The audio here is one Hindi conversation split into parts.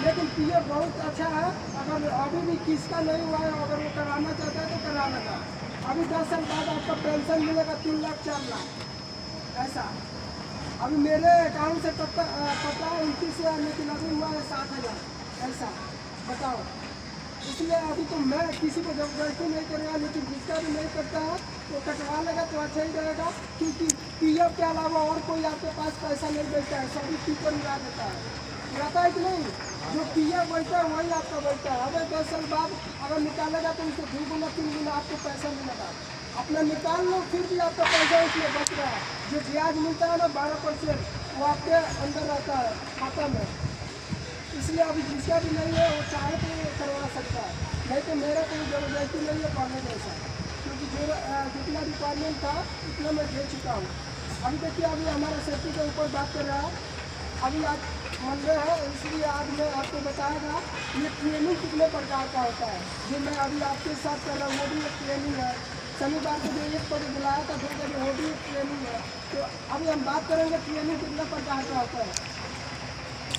लेकिन पीएफ बहुत अच्छा है। अगर अभी भी किसका नहीं हुआ है, अगर वो कराना चाहता है तो करा लेगा। अभी 10 साल बाद आपका पेंशन मिलेगा 3 लाख 4 लाख ऐसा। अभी मेरे अकाउंट से पता है 29,000, लेकिन अभी हुआ है 7,000 ऐसा। बताओ। इसलिए अभी तो मैं किसी को जबरदस्ती नहीं करेगा, लेकिन जिसका भी नहीं करता है वो कटवा लेगा तो अच्छा ही रहेगा। क्योंकि पीएफ के अलावा और कोई आपके पास पैसा नहीं बचता है, सभी टीचर मिला देता है, रहता है कि नहीं। जो पीएफ बैठता है वही आपका बैठता है। अगर 10 साल बाद अगर निकालेगा तो उसको 2 गुना 3 गुना आपको पैसा मिलेगा। अपना निकाल लो, फिर भी आपका पैसा उसमें बच रहा है। जो ब्याज मिलता है ना 12%, वो आपके अंदर रहता है खाता में। इसलिए अभी जिसका भी नहीं है वो चाहे तो करवा सकता है, नहीं तो मेरा कोई जबरदस्ती नहीं है पढ़ने जैसा। क्योंकि जो जितना रिक्वायरमेंट था उतना मैं दे चुका हूँ। अभी देखिए, अभी हमारा सेफ्टी के ऊपर बात कर रहा है। अभी आज मंडे है, इसलिए आज मैं आपको बताएगा ये ट्रेनिंग कितने प्रकार का होता है। जो मैं अभी आपके साथ कर रहा हूँ वो भी एक ट्रेनिंग है। शनिवार को जो 1 बजे बुलाया था 2 बजे, वो भी एक ट्रेनिंग है। तो अभी हम बात करेंगे ट्रेनिंग कितने प्रकार का होता है।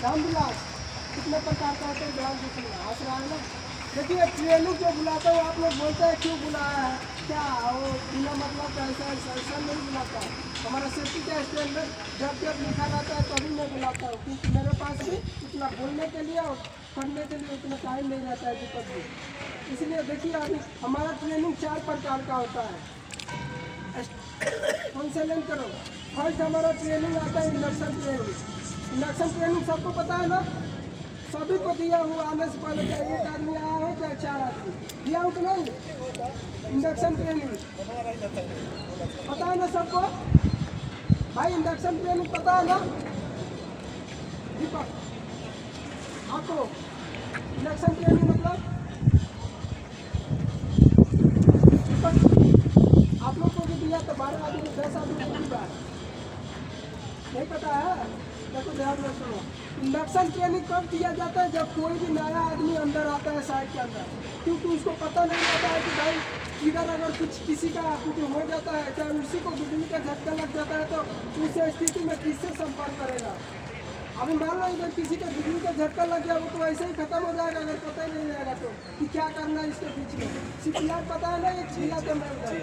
रामविलास, कितने प्रकार का होता है जवाब दीजिए। हंस रहा है ना। देखिए, ट्रेनिंग जो बुलाता है वो आप लोग बोलते हैं क्यों बुलाया है, क्या वो बिना मतलब का ऐसा नहीं बुलाता है। हमारा सेफ्टी का स्टैंडर्ड जब लिखा रहता है तभी मैं बुलाता हूँ, क्योंकि मेरे पास भी उतना बोलने के लिए और पढ़ने के लिए उतना टाइम नहीं रहता है दीपक जी। इसलिए देखिए, अभी हमारा ट्रेनिंग 4 प्रकार का होता है। कौन से लेन करो। फर्स्ट हमारा ट्रेनिंग आता है इंडक्शन ट्रेनिंग। इंडक्शन ट्रेनिंग सबको पता है ना, सभी को दिया हुआ। आने से पहले क्या 1 आदमी आया है क्या 4 आदमी दिया हूँ कि नहीं। इंडक्शन ट्रेनिंग पता है ना सबको भाई। इंडक्शन ट्रेनिंग पता है ना दीपक आपको। इंडक्शन ट्रेनिंग मतलब दीपक आप लोग को भी दिया तो 12 आदमी 10 आदमी को दिया नहीं पता है। देखो ध्यान में सुनो, इंडक्शन ट्रेनिंग कब दिया जाता है, जब कोई भी नया आदमी अंदर आता है साइड के अंदर। क्योंकि उसको पता नहीं रहता है कि भाई इधर अगर कुछ किसी का कुछ हो जाता है, चाहे उसी को बिजली का झटका लग जाता है, तो उस स्थिति में किससे संपर्क करेगा। अभी मान लो इधर किसी का बिजली का झटका लग गया, वो तो ऐसे ही खत्म हो जाएगा अगर पता ही नहीं रहेगा तो कि क्या करना है इसके बीच में। CPR पता है ना, एक दिया था मैं उधर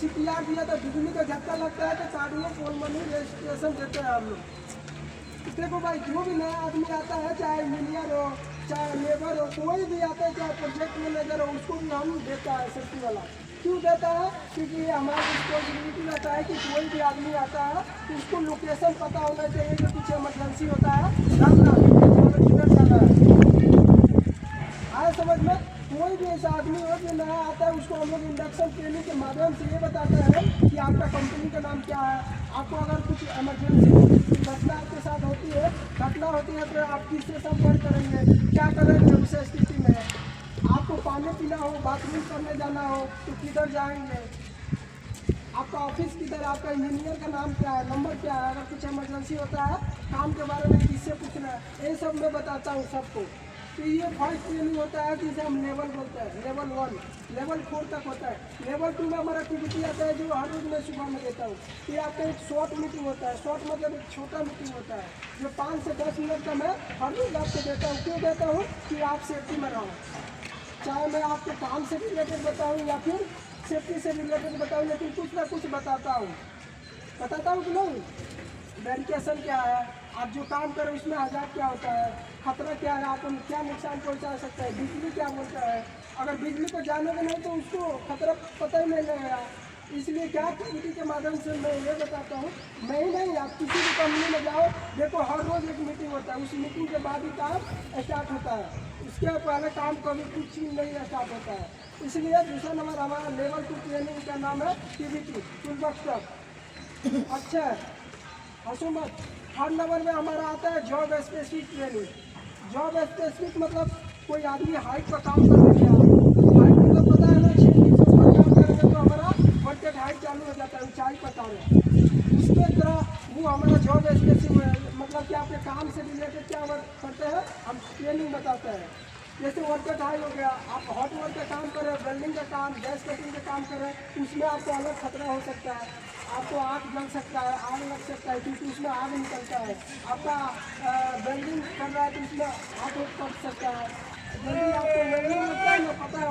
CPR दिया था। बिजली का झटका लगता है तो कार्डियो पल्मोनरी रजिस्ट्रेशन देते हैं हम लोग। देखो भाई, जो भी नया आदमी आता है, चाहे इंजीनियर हो चाहे लेबर हो, कोई भी आता है, चाहे प्रोजेक्ट मैनेजर हो, उसको भी हम देता है सेफ्टी वाला। क्यों देता है, क्योंकि हमारा रिस्पॉन्सिबिलिटी रहता है कि कोई भी आदमी आता है तो उसको लोकेशन पता होना चाहिए कि पीछे इमरजेंसी होता है, किधर जाना है। आए समझ में। कोई भी ऐसा आदमी हो जो नया आता है, उसको हम लोग इंडक्शन ट्रेनिंग के माध्यम से ये बताते हैं कि आपका कंपनी का नाम क्या है। आपको अगर कुछ इमरजेंसी घटना आपके साथ होती है तो आप किससे संपर्क करेंगे, क्या करेंगे उस स्थिति में। आपको पानी पीना हो, बाथरूम करने जाना हो तो किधर जाएंगे, आपका ऑफिस किधर, आपका इंजीनियर का नाम क्या है, नंबर क्या है, अगर कुछ इमरजेंसी होता है काम के बारे में किससे पूछना है, ये सब मैं बताता हूँ सबको। तो ये फर्स्ट ट्रेनिंग होता है जिसे हम लेवल बोलते हैं। लेवल 1 लेवल 4 तक होता है। लेवल 2 में हमारा एक्टिविटी आता है जो हर रोज मैं सुबह में देता हूँ। फिर आपका एक शॉर्ट मीटिंग होता है। शॉर्ट मतलब एक छोटा मीटिंग होता है जो 5 से 10 मिनट का मैं हर रोज आपको देता हूँ। क्यों देता हूँ कि आप सेफ्टी में रहो। चाहे मैं आपके काम से रिलेटेड बताऊँ या फिर सेफ्टी से रिलेटेड बताऊँ, लेकिन कुछ ना कुछ बताता हूँ कि नहीं। वेरिफिकेशन क्या है, आप जो काम करें उसमें आजाद क्या होता है, खतरा क्या है, आपको क्या नुकसान पहुंचा सकता है, बिजली क्या बोलता है। अगर बिजली को जानोगे नहीं तो उसको खतरा पता ही नहीं लगेगा। इसलिए क्या एक्टिविटी के माध्यम से मैं ये बताता हूँ। मैं ही नहीं, आप किसी भी कंपनी में जाओ, देखो हर रोज़ एक मीटिंग होता है। उस मीटिंग के बाद ही काम स्टार्ट होता है, उसके पहले काम कभी कुछ चीज़ नहीं स्टार्ट होता है। इसलिए दूसरा नंबर हमारा लेवल 2 ट्रेनिंग का नाम है TVT, टूलबॉक्स। अच्छा हंसो मत। थर्ड नंबर में हमारा आता है job specific training. Job specific मतलब कोई आदमी हाइट पर काम करने गया, हाइट मतलब पता है ना 6 फीट से ऊपर काम करेंगे तो हमारा वर्टेड हाइट चालू हो जाता है, ऊंचाई पता है। उसके तरह वो हमारा जॉब स्पेसिफिक मतलब कि आपके काम से रिलेटेड क्या वर्क करते हैं हम ट्रेनिंग बताते हैं। जैसे वर्क हाई हो गया, आप हॉट वर्क का काम कर रहे हैं, वेल्डिंग का काम, गैस कटिंग का काम कर रहे हैं, उसमें आपको अलग खतरा हो सकता है। आपको आग जल सकता है, आग लग सकता है, क्योंकि उसमें आग निकलता है। आपका वेल्डिंग कर रहा है तो उसमें आग कट सकता है।